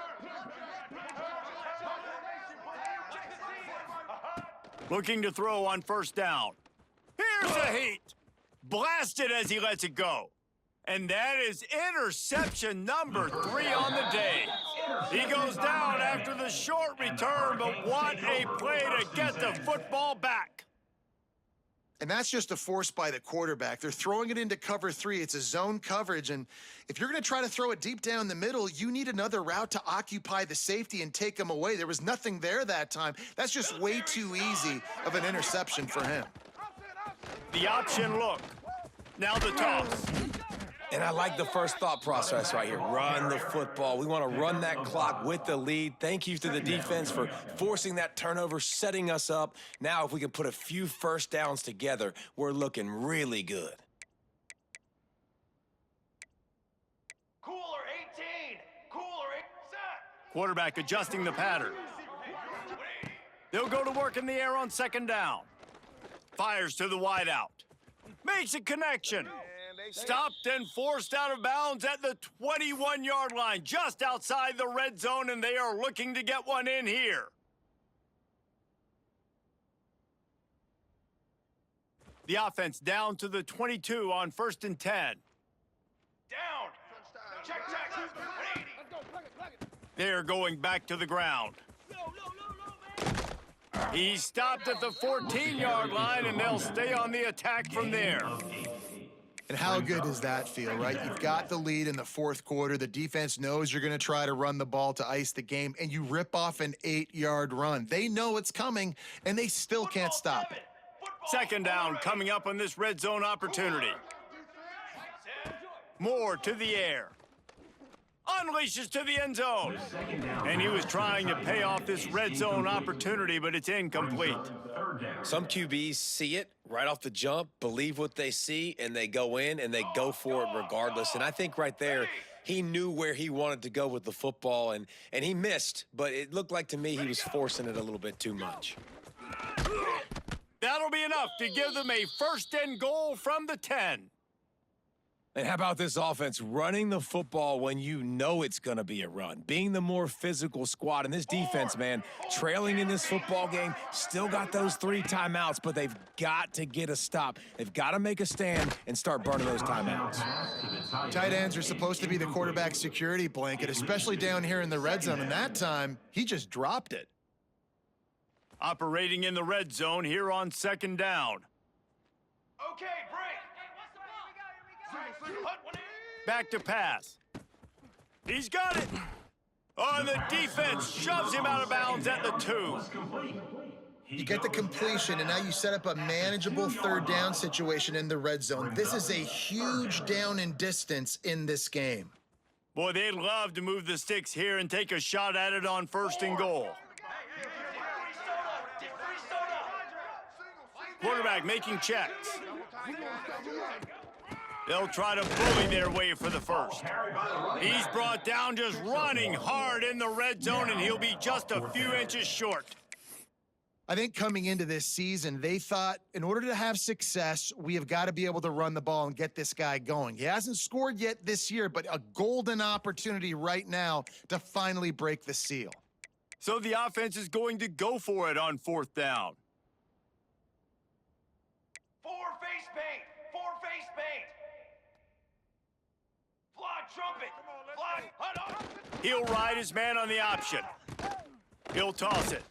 Looking to throw on 1st down. Here's a heat. Blasted as he lets it go. And that is interception number 3 on the day. He goes down after the short return, but what a play to get the football back. And that's just a force by the quarterback. They're throwing it into cover 3. It's a zone coverage, and if you're going to try to throw it deep down the middle, you need another route to occupy the safety and take him away. There was nothing there that time. That's just way too easy of an interception for him. The option look. Now the toss. And I like the first thought process right here. Run the football. We want to run that clock with the lead. Thank you to the defense for forcing that turnover, setting us up. Now, if we can put a few 1st downs together, we're looking really good. Cooler 18! Cooler 8! Set! Quarterback adjusting the pattern. They'll go to work in the air on 2nd down. Fires to the wideout. Makes a connection. Stopped and forced out of bounds at the 21-yard line, just outside the red zone, and they are looking to get one in here. The offense down to the 22 on 1st and 10. Down! Check, check! 180! They're going back to the ground. He stopped at the 14-yard line, and they'll stay on the attack from there. And how good does that feel, right? You've got the lead in the 4th quarter. The defense knows you're going to try to run the ball to ice the game, and you rip off an 8-yard run. They know it's coming, and they still can't stop it. 2nd down coming up on this red zone opportunity. Moore to the air. Unleashes to the end zone. And he was trying to pay off this red zone opportunity, but it's incomplete. Some QBs see it right off the jump, believe what they see, and they go in and they go for it regardless. And I think right there, he knew where he wanted to go with the football, and he missed, but it looked like to me he was forcing it a little bit too much. That'll be enough to give them a first and goal from the 10. And how about this offense running the football when you know it's going to be a run? Being the more physical squad. And this defense, man, trailing in this football game, still got those 3 timeouts, but they've got to get a stop. They've got to make a stand and start burning those timeouts. Tight ends are supposed to be the quarterback's security blanket, especially down here in the red zone. And that time, he just dropped it. Operating in the red zone here on second down. Okay, break. Back to pass. He's got it. Oh, and the defense shoves him out of bounds at the 2. You get the completion, and now you set up a manageable third down situation in the red zone. This is a huge down in distance in this game. Boy, they'd love to move the sticks here and take a shot at it on first and goal. Quarterback making checks. They'll try to bully their way for the first. He's brought down just running hard in the red zone, and he'll be just a few inches short. I think coming into this season, they thought in order to have success, we have got to be able to run the ball and get this guy going. He hasn't scored yet this year, but a golden opportunity right now to finally break the seal. So the offense is going to go for it on fourth down. 4 face paint. 4 face paint. Fly trumpet. Fly. Hunt up. He'll ride his man on the option. He'll toss it.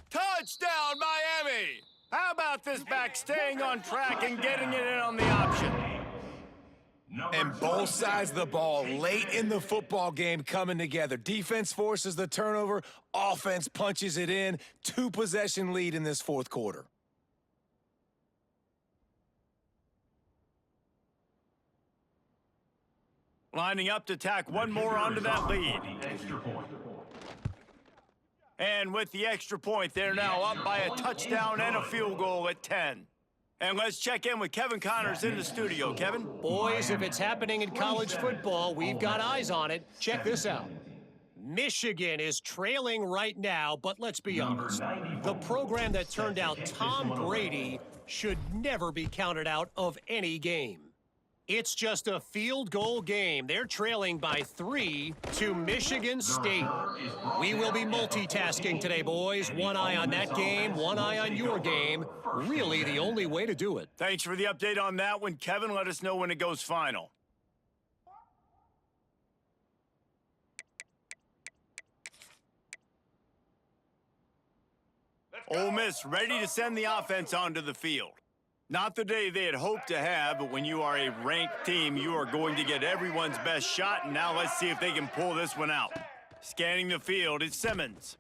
Touchdown, Miami! How about this back staying on track and getting it in on the option? And both sides of the ball late in the football game coming together. Defense forces the turnover. Offense punches it in. 2-possession lead in this fourth quarter. Lining up to tack one more onto that lead. And with the extra point, they're now up by a touchdown and a field goal at 10. And let's check in with Kevin Connors in the studio. Kevin? Boys, if it's happening in college football, we've got eyes on it. Check this out. Michigan is trailing right now, but let's be honest. The program that turned out Tom Brady should never be counted out of any game. It's just a field goal game. They're trailing by 3 to Michigan State. We will be multitasking today, boys. One eye on that game, one eye on your game. Really the only way to do it. Thanks for the update on that one, Kevin. Let us know when it goes final. Ole Miss ready to send the offense onto the field. Not the day they had hoped to have, but when you are a ranked team, you are going to get everyone's best shot, and now let's see if they can pull this one out. Scanning the field, it's Simmons.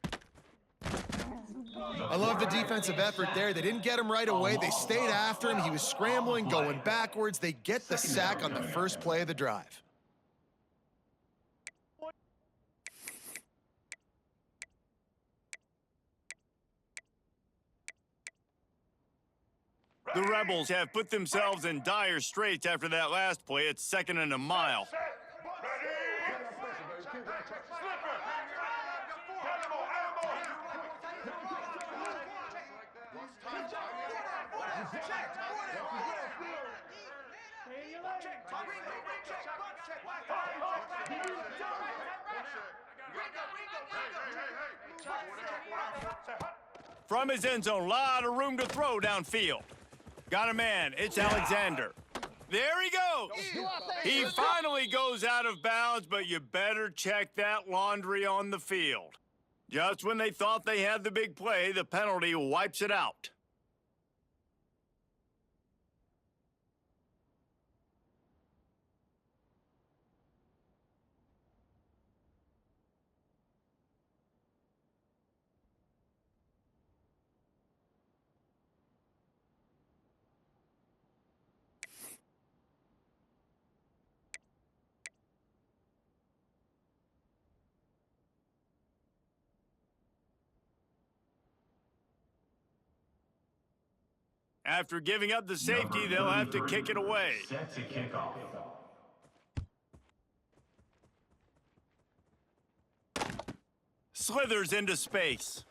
I love the defensive effort there. They didn't get him right away. They stayed after him. He was scrambling, going backwards. They get the sack on the first play of the drive. The Rebels have put themselves in dire straits after that last play. It's 2nd and a mile. From his end zone, a lot of room to throw downfield. Got a man. It's Alexander. There he goes. He finally goes out of bounds, but you better check that laundry on the field. Just when they thought they had the big play, the penalty wipes it out. After giving up the safety, they'll have to kick it away. Set to kick off. Slithers into space.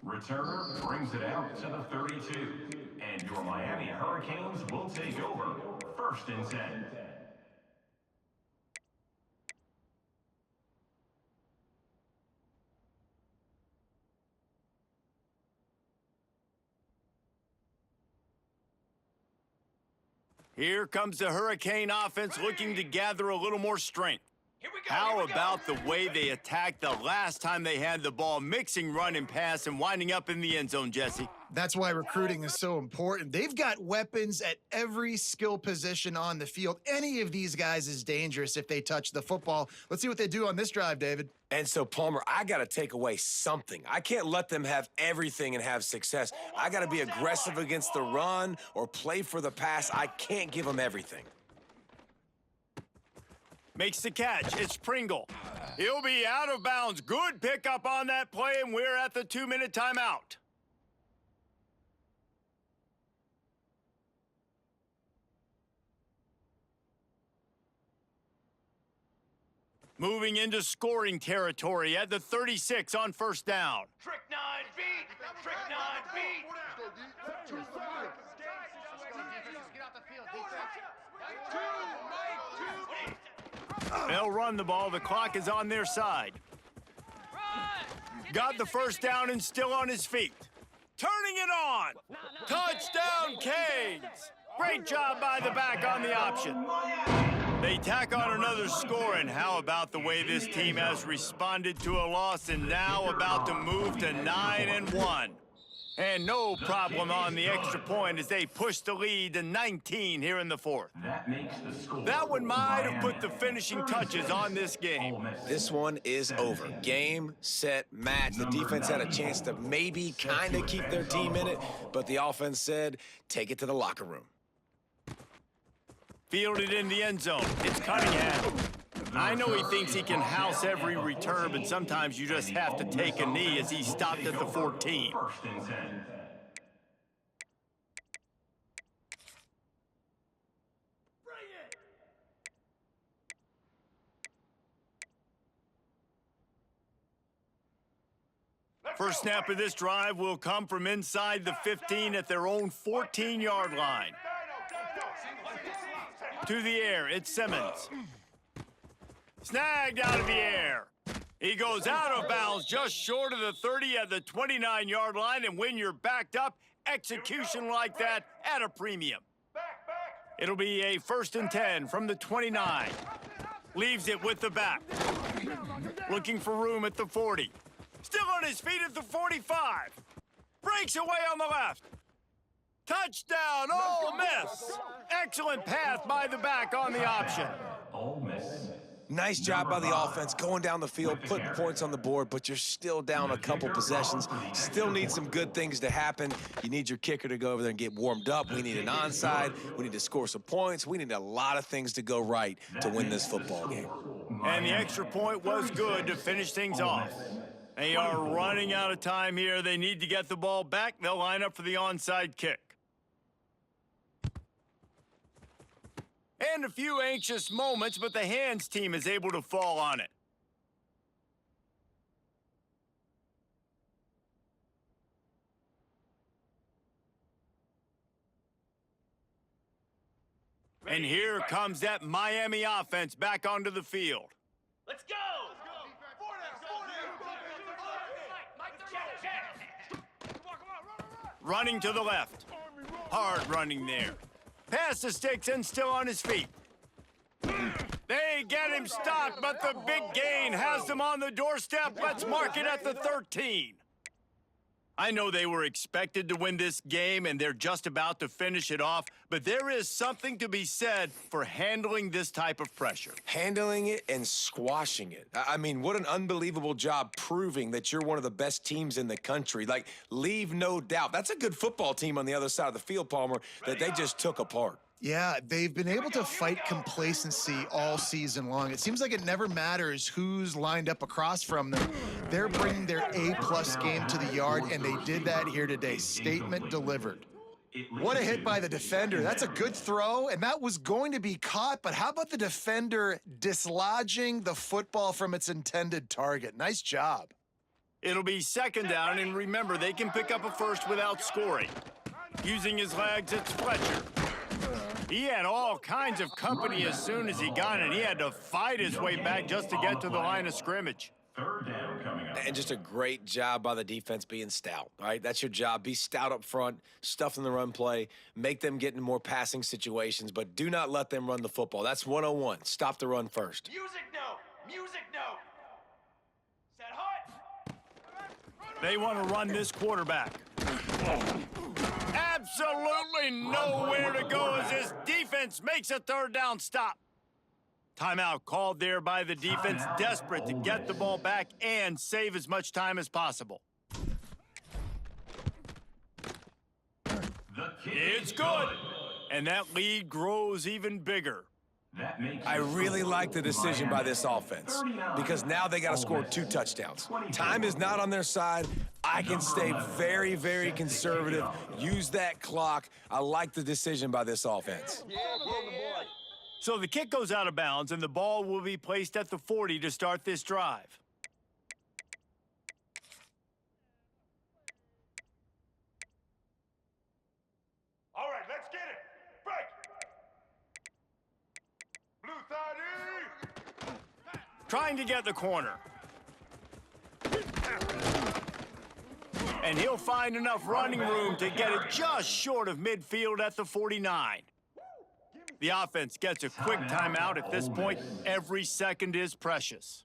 Returner brings it out to the 32. And your Miami Hurricanes will take over. 1st and 10. Here comes the Hurricane offense looking to gather a little more strength. How about the way they attacked the last time they had the ball, mixing run and pass and winding up in the end zone, Jesse? That's why recruiting is so important. They've got weapons at every skill position on the field. Any of these guys is dangerous if they touch the football. Let's see what they do on this drive, David. And so, Palmer, I got to take away something. I can't let them have everything and have success. I got to be aggressive against the run or play for the pass. I can't give them everything. Makes the catch. It's Pringle. He'll be out of bounds. Good pickup on that play, and we're at the 2-minute timeout. Moving into scoring territory at the 36 on 1st down. Trick 9 beat. Trick 9 beat. They'll run the ball. The clock is on their side. Got the 1st down and still on his feet. Turning it on. Touchdown, Canes. Great job by the back on the option. They tack on another score, and how about the way this team has responded to a loss and now about to move to 9-1. And no problem on the extra point as they push the lead to 19 here in the 4th. That makes the score. That one might have put the finishing touches on this game. This one is over. Game, set, match. The defense had a chance to maybe kind of keep their team in it, but the offense said, take it to the locker room. Fielded in the end zone. It's Cunningham. I know he thinks he can house every return, but sometimes you just have to take a knee as he stopped at the 14. 1st and 10. First snap of this drive will come from inside the 15 at their own 14-yard line. To the air, it's Simmons. Snagged out of the air. He goes out of bounds just short of the 30 at the 29-yard line, and when you're backed up, execution like that at a premium. It'll be a 1st and 10 from the 29. Leaves it with the back. Looking for room at the 40. Still on his feet at the 45. Breaks away on the left. Touchdown, Ole Miss. Excellent path by the back on the option. Ole Miss. Nice job by the offense going down the field, putting points on the board, but you're still down a couple possessions. Still need some good things to happen. You need your kicker to go over there and get warmed up. We need an onside. We need to score some points. We need a lot of things to go right to win this football game. And the extra point was good to finish things off. They are running out of time here. They need to get the ball back. They'll line up for the onside kick. And a few anxious moments, but the hands team is able to fall on it. And here comes that Miami offense back onto the field. Let's go. Running to the left. Hard running there. Past the sticks and still on his feet. They get him stopped, but the big gain has them on the doorstep. Let's mark it at the 13. I know they were expected to win this game, and they're just about to finish it off, but there is something to be said for handling this type of pressure. Handling it and squashing it. I mean, what an unbelievable job proving that you're one of the best teams in the country. Like, leave no doubt. That's a good football team on the other side of the field, Palmer, that they just took apart. Yeah, they've been able to fight complacency all season long. It seems like it never matters who's lined up across from them. They're bringing their A-plus game to the yard, and they did that here today. Statement delivered. What a hit by the defender. That's a good throw, and that was going to be caught, but how about the defender dislodging the football from its intended target? Nice job. It'll be second down, and remember, they can pick up a first without scoring. Using his legs, it's Fletcher. He had all kinds of company as soon as he got it. He had to fight his way back just to get to the line of scrimmage. Third down coming up. And just a great job by the defense being stout, all right? That's your job. Be stout up front, stuff in the run play, make them get in more passing situations, but do not let them run the football. That's 101. Stop the run first. Music note! Music note! Set hut! They want to run this quarterback. Absolutely nowhere to go as this defense makes a third down stop. Timeout called there by the defense, desperate to get the ball back and save as much time as possible. It's good, and that lead grows even bigger. I really like the decision by this offense because now they got to score 2 touchdowns. Time is not on their side. I can stay very, very conservative. Use that clock. I like the decision by this offense. So the kick goes out of bounds, and the ball will be placed at the 40 to start this drive. All right, let's get it! Break! Blue Thatdude! Trying to get the corner. And he'll find enough running room to get it just short of midfield at the 49. The offense gets a quick timeout at this point. Every second is precious.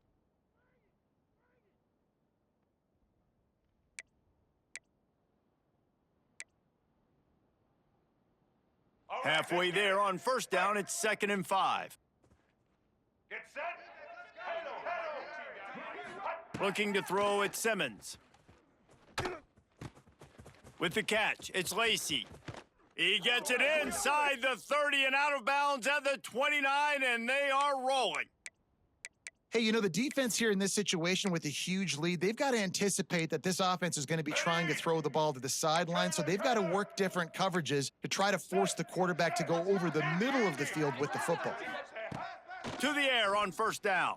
Halfway there on first down, it's 2nd and 5. Get set! Looking to throw at Simmons. With the catch, it's Lacey. He gets it inside the 30 and out of bounds at the 29, and they are rolling. Hey, you know, the defense here in this situation with a huge lead, they've got to anticipate that this offense is going to be trying to throw the ball to the sideline, so they've got to work different coverages to try to force the quarterback to go over the middle of the field with the football. To the air on first down.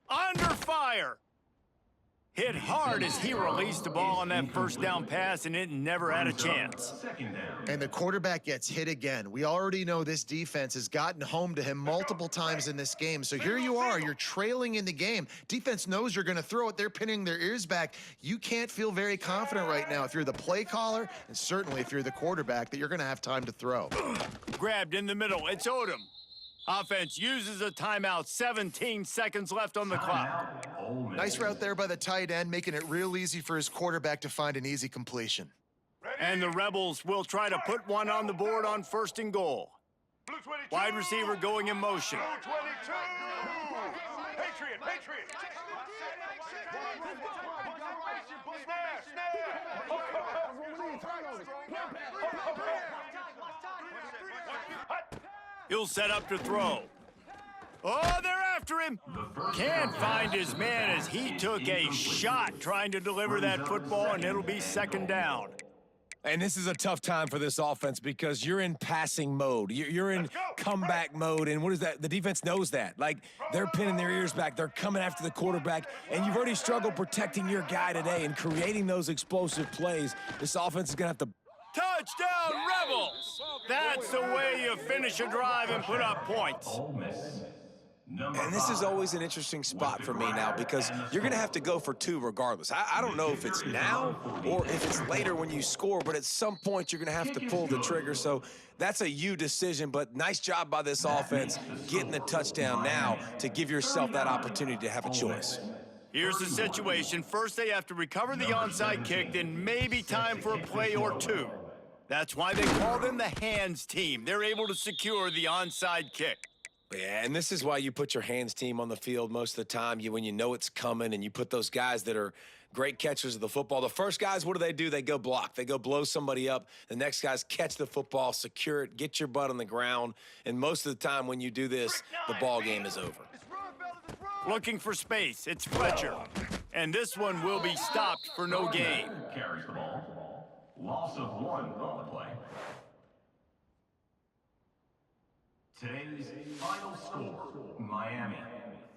Under fire. Hit hard as he released the ball on that first down pass, and it never had a chance. And the quarterback gets hit again. We already know this defense has gotten home to him multiple times in this game. So here you are, you're trailing in the game. Defense knows you're going to throw it. They're pinning their ears back. You can't feel very confident right now if you're the play caller, and certainly if you're the quarterback, that you're going to have time to throw. Grabbed in the middle, it's Odom. Offense uses a timeout, 17 seconds left on the clock. Nice route there by the tight end, making it real easy for his quarterback to find an easy completion. And the Rebels will try to put one on the board on 1st and goal. Wide receiver going in motion. Blue 22! Patriot! Patriot! He'll set up to throw. Oh, they're after him. Can't find his man as he took a shot trying to deliver that football, and it'll be 2nd down. And this is a tough time for this offense because you're in passing mode. You're in comeback mode, and what is that? The defense knows that. Like, they're pinning their ears back. They're coming after the quarterback, and you've already struggled protecting your guy today and creating those explosive plays. This offense is going to have to... Touchdown, Rebels! That's the way you finish a drive and put up points. And this is always an interesting spot for me now because you're going to have to go for 2 regardless. I don't know if it's now or if it's later when you score, but at some point you're going to have to pull the trigger. So that's a you decision, but nice job by this offense getting the touchdown now to give yourself that opportunity to have a choice. Here's the situation. First, they have to recover the onside kick, then maybe time for a play or 2. That's why they call them the hands team. They're able to secure the onside kick. Yeah, and this is why you put your hands team on the field most of the time when you know it's coming, and you put those guys that are great catchers of the football. The first guys, what do? They go block. They go blow somebody up. The next guys catch the football, secure it, get your butt on the ground, and most of the time when you do this, the ball game is over. Looking for space, it's Fletcher. And this one will be stopped for no gain. Carries the ball. Loss of 1 on the play. Today's final score, Miami